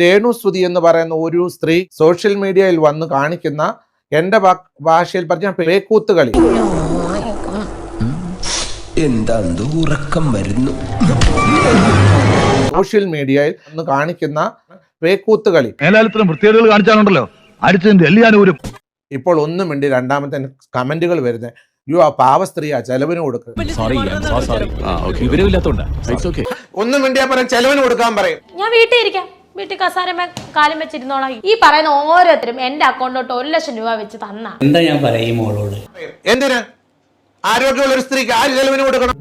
രേണു സുധി എന്ന് പറയുന്ന ഒരു സ്ത്രീ സോഷ്യൽ മീഡിയയിൽ വന്ന് കാണിക്കുന്ന എന്റെ ഭാഷയിൽ പറഞ്ഞ പേക്കൂത്തുകളി എന്താ ഉറക്കം വരുന്നു. സോഷ്യൽ മീഡിയയിൽ വന്ന് കാണിക്കുന്ന പേക്കൂത്തുകളി വൃത്തികേടുകൾ കാണിച്ചാലുണ്ടല്ലോ ഇപ്പോൾ ഒന്നും വേണ്ടി രണ്ടാമത്തെ കമന്റുകൾ വരുന്നത് യോ ആ പാവ സ്ത്രീയാ ചെലവിന് കൊടുക്കുക. ഒന്നും വേണ്ടിയാ പറയാം ചെലവിന് കൊടുക്കാൻ പറയും. ഞാൻ വീട്ടിൽ ഇരിക്കാം, വീട്ടിൽ കസാരമേ കാലം വെച്ചിരുന്നോളാം. ഈ പറയുന്ന ഓരോരുത്തരും എന്റെ അക്കൗണ്ടിലോട്ട് 1 ലക്ഷം രൂപ വെച്ച് തന്നാ എന്താ ഞാൻ പറയും മോളോട്? എന്തിനാ ആരോഗ്യമുള്ള ഒരു സ്ത്രീക്ക് ആര് ചെലവിന് കൊടുക്കണം?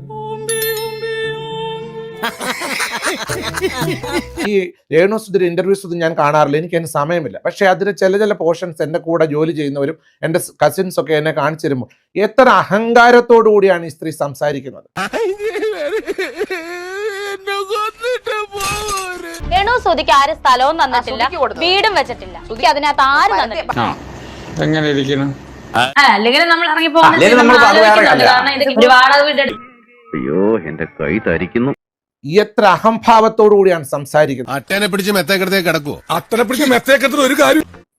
ഈ രേണു സുധീർ ഇന്റർവ്യൂസ് ഒന്നും ഞാൻ കാണാറില്ല, എനിക്ക് അതിന് സമയമില്ല. പക്ഷെ അതിന് ചില പോർഷൻസ് എന്റെ കൂടെ ജോലി ചെയ്യുന്നവരും എന്റെ കസിൻസ് ഒക്കെ എന്നെ കാണിച്ചു തരുമ്പോൾ എത്ര അഹങ്കാരത്തോടു കൂടിയാണ് ഈ സ്ത്രീ സംസാരിക്കുന്നത്. രേണു സുധിക്ക് ആരും സ്ഥലവും തന്നിട്ടില്ല, വീടും വെച്ചിട്ടില്ല. അതിനകത്ത് ആരും തന്നിട്ടില്ല. അല്ലെങ്കിൽ നമ്മൾ ഇറങ്ങി അയ്യോ എന്റെ കൈ തരിക്കുന്നു. എത്ര അഹംഭാവത്തോടു കൂടിയാണ് സംസാരിക്കുന്നത്.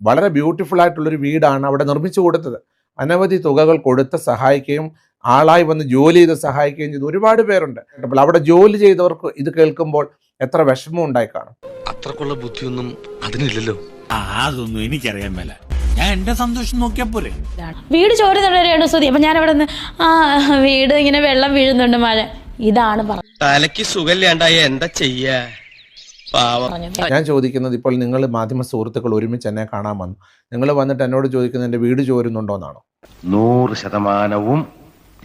വളരെ ബ്യൂട്ടിഫുൾ ആയിട്ടുള്ള ഒരു വീടാണ് അവിടെ നിർമ്മിച്ചു കൊടുത്തത്. അനവധി തുകകൾ കൊടുത്ത് സഹായിക്കുകയും ആളായി വന്ന് ജോലി ചെയ്ത് സഹായിക്കുകയും ചെയ്തു ഒരുപാട് പേരുണ്ട്. അപ്പോൾ അവിടെ ജോലി ചെയ്തവർക്ക് ഇത് കേൾക്കുമ്പോൾ എത്ര വിഷമം ഉണ്ടായി കാണും. അത്രക്കുള്ള ബുദ്ധിയൊന്നും അതിനില്ലല്ലോ. അതൊന്നും എനിക്കറിയാൻ മേല. ഞാൻ എന്റെ സന്തോഷം നോക്കിയാ പോരെ. വീട് ചോരുന്നുണ്ട് രേണു സുധി. അപ്പൊ ഞാൻ അവിടെ നിന്ന് വീട് ഇങ്ങനെ വെള്ളം വീഴുന്നുണ്ട്, മഴ. ഇതാണ് തലയ്ക്ക് സുഖമില്ലാണ്ടായ എന്താ ചെയ്യാ? ഞാൻ ചോദിക്കുന്നത്, ഇപ്പോൾ നിങ്ങൾ മാധ്യമ സുഹൃത്തുക്കൾ ഒരുമിച്ച് എന്നെ കാണാൻ വന്നു, നിങ്ങൾ വന്നിട്ട് എന്നോട് ചോദിക്കുന്നത് എന്റെ വീട് ചോരുന്നുണ്ടോ എന്നാണോ? 100%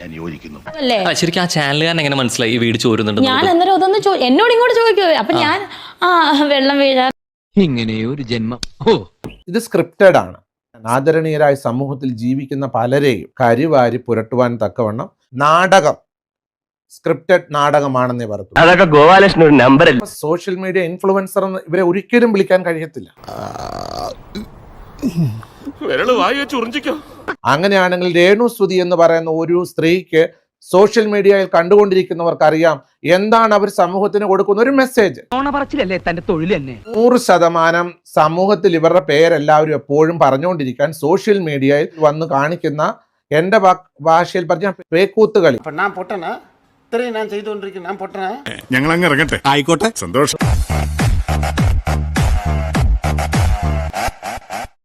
ഞാൻ യോജിക്കുന്നു. ശരിക്കും ആ ചാനലുകാരൻ എങ്ങനെ മനസ്സിലായി ഈ വീട് ചോരുന്നുണ്ട്? ഞാൻ അന്നേരം അതൊന്ന് എന്നോട് ഇങ്ങോട്ട് ചോദിക്കോ. അപ്പൊ ഞാൻ വെള്ളം വീഴാൻ ഇങ്ങനെയൊരു ജന്മം. ഇത് സ്ക്രിപ്റ്റഡ് ആണ്. ആദരണീയരായ സമൂഹത്തിൽ ജീവിക്കുന്ന പലരെയും കരിവാരി പുരട്ടുവാൻ തക്കവണ്ണം നാടകം, സ്ക്രിപ്റ്റഡ് നാടകമാണെന്നേ പറഞ്ഞു. അതൊക്കെ ഗോപാലകൃഷ്ണൻ ഒരു നമ്പർ. സോഷ്യൽ മീഡിയ ഇൻഫ്ലുവൻസർ എന്ന് ഇവരെ ഒരിക്കലും വിളിക്കാൻ കഴിയത്തില്ല. അങ്ങനെയാണെങ്കിൽ രേണു സുധി എന്ന് പറയുന്ന ഒരു സ്ത്രീക്ക് സോഷ്യൽ മീഡിയയിൽ കണ്ടുകൊണ്ടിരിക്കുന്നവർക്കറിയാം എന്താണ് അവർ സമൂഹത്തിന് കൊടുക്കുന്ന ഒരു മെസ്സേജ്. 100% സമൂഹത്തിൽ ഇവരുടെ പേരെല്ലാവരും എപ്പോഴും പറഞ്ഞുകൊണ്ടിരിക്കാൻ സോഷ്യൽ മീഡിയയിൽ വന്ന് കാണിക്കുന്ന എന്റെ ഭാഷയിൽ പറഞ്ഞ പേക്കൂത്തുകളി. ഞാൻ ചെയ്തുകൊണ്ടിരിക്കുന്നു. ഞാൻ പൊട്ടനാ. ഞങ്ങൾ അങ്ങ് ഇറങ്ങട്ടെ. ആയിക്കോട്ടെ, സന്തോഷം.